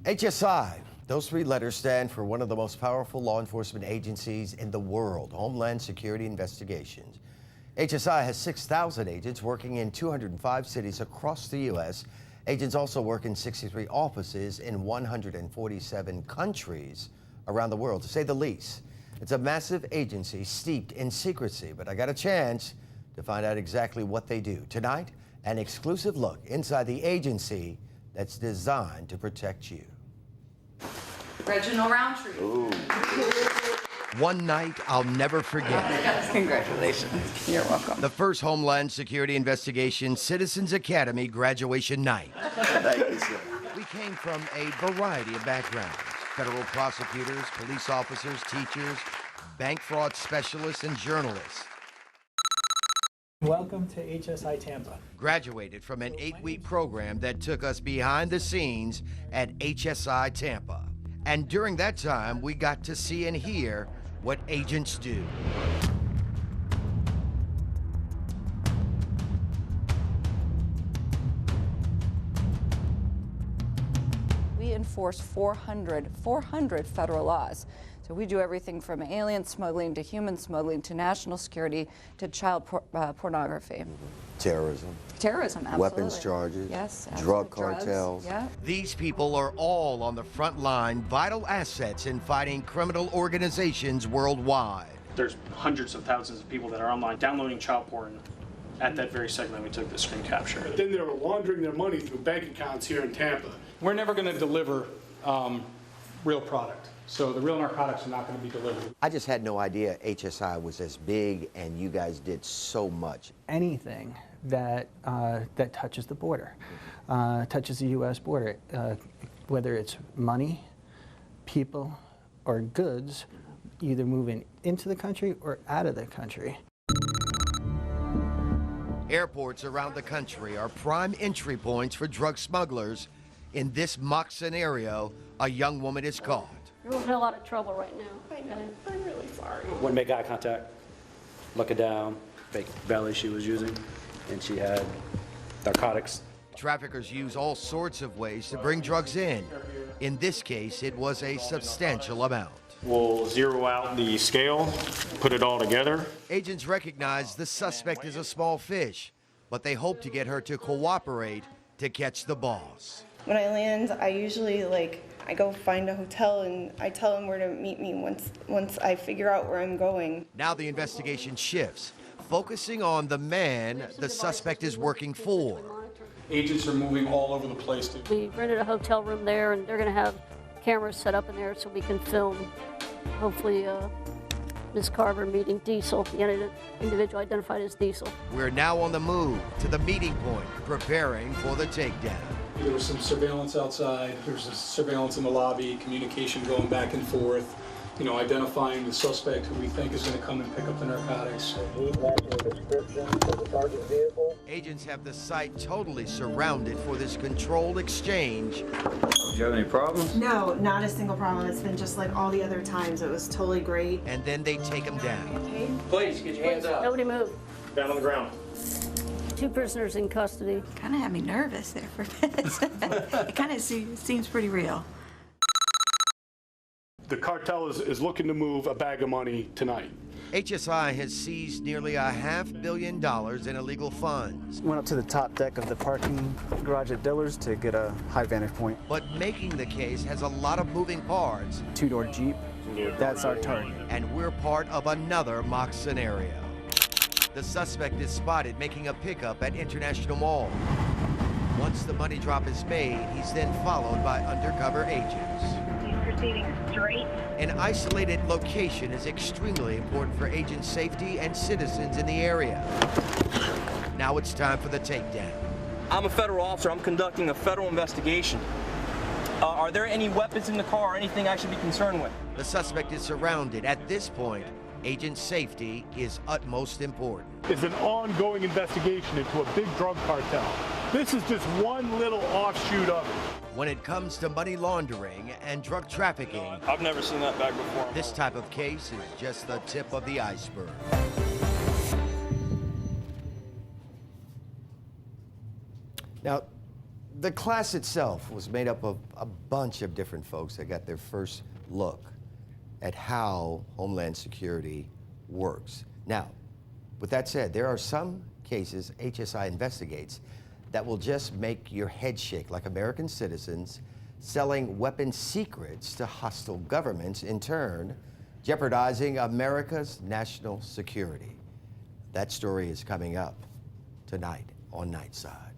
HSI, those three letters stand for one of the most powerful law enforcement agencies in the world, Homeland Security Investigations. HSI has 6,000 agents working in 205 cities across the U.S. Agents also work in 63 offices in 147 countries around the world, to say the least. It's a massive agency steeped in secrecy, but I got a chance to find out exactly what they do. Tonight, an exclusive look inside the agency that's designed to protect you. Reginald Roundtree. Ooh. One night I'll never forget. Congratulations. You're welcome. The first Homeland Security Investigations Citizens Academy graduation night. Thank you, sir. We came from a variety of backgrounds: federal prosecutors, police officers, teachers, bank fraud specialists, and journalists. Welcome to HSI Tampa. Graduated from an 8-week program that took us behind the scenes at HSI Tampa. And during that time, we got to see and hear what agents do. We enforce 400 federal laws. So we do everything from alien smuggling to human smuggling to national security to child pornography. Terrorism. Terrorism, absolutely. Weapons charges. Yes, absolutely. Drug cartels. Yeah. These people are all on the front line, vital assets in fighting criminal organizations worldwide. There's hundreds of thousands of people that are online downloading child porn at that very second that we took the screen capture. But then they were laundering their money through bank accounts here in Tampa. We're never going to deliver real product. So the real narcotics are not going to be delivered. I just had no idea HSI was as big and you guys did so much. Anything that that touches the border, touches the U.S. border, whether it's money, people, or goods, either moving into the country or out of the country. Airports around the country are prime entry points for drug smugglers. In this mock scenario, a young woman is caught. You're in a lot of trouble right now. I know. I'm really sorry. Wouldn't make eye contact, looking down, fake belly she was using, and she had narcotics. Traffickers use all sorts of ways to bring drugs in. In this case, it was a substantial amount. We'll zero out the scale, put it all together. Agents recognize the suspect is a small fish, but they hope to get her to cooperate to catch the boss. When I land, I usually I go find a hotel and I tell them where to meet me once I figure out where I'm going. Now the investigation shifts, focusing on the man the suspect is working for. Agents are moving all over the place. We rented a hotel room there, and they're going to have cameras set up in there so we can film, hopefully, Ms. Carver meeting Diesel, the individual identified as Diesel. We're now on the move to the meeting point, preparing for the takedown. There was some surveillance outside, there was surveillance in the lobby, communication going back and forth, identifying the suspect who we think is going to come and pick up the narcotics. Agents have the site totally surrounded for this controlled exchange. Do you have any problems? No, not a single problem. It's been just like all the other times. It was totally great. And then they take him down. Okay. Please, get your hands up. Nobody move. Down on the ground. 2 prisoners in custody. Kind of had me nervous there for a minute. It kind of seems pretty real. The cartel is looking to move a bag of money tonight. HSI has seized nearly $500 million in illegal funds. Went up to the top deck of the parking garage at Dillard's to get a high vantage point. But making the case has a lot of moving parts. 2-door Jeep, that's our target. And we're part of another mock scenario. The suspect is spotted making a pickup at International Mall. Once the money drop is made, he's then followed by undercover agents. He's proceeding straight. An isolated location is extremely important for agent safety and citizens in the area. Now it's time for the takedown. I'm a federal officer. I'm conducting a federal investigation. Are there any weapons in the car or anything I should be concerned with? The suspect is surrounded. At this point, agent safety is utmost important. It's an ongoing investigation into a big drug cartel. This is just one little offshoot of it. When it comes to money laundering and drug trafficking, I've never seen that bag before. this type of case is just the tip of the iceberg. Now, The class itself was made up of a bunch of different folks that got their first look at how Homeland Security works. Now, with that said, there are some cases HSI investigates that will just make your head shake, like American citizens selling weapon secrets to hostile governments, in turn jeopardizing America's national security. That story is coming up tonight on Nightside.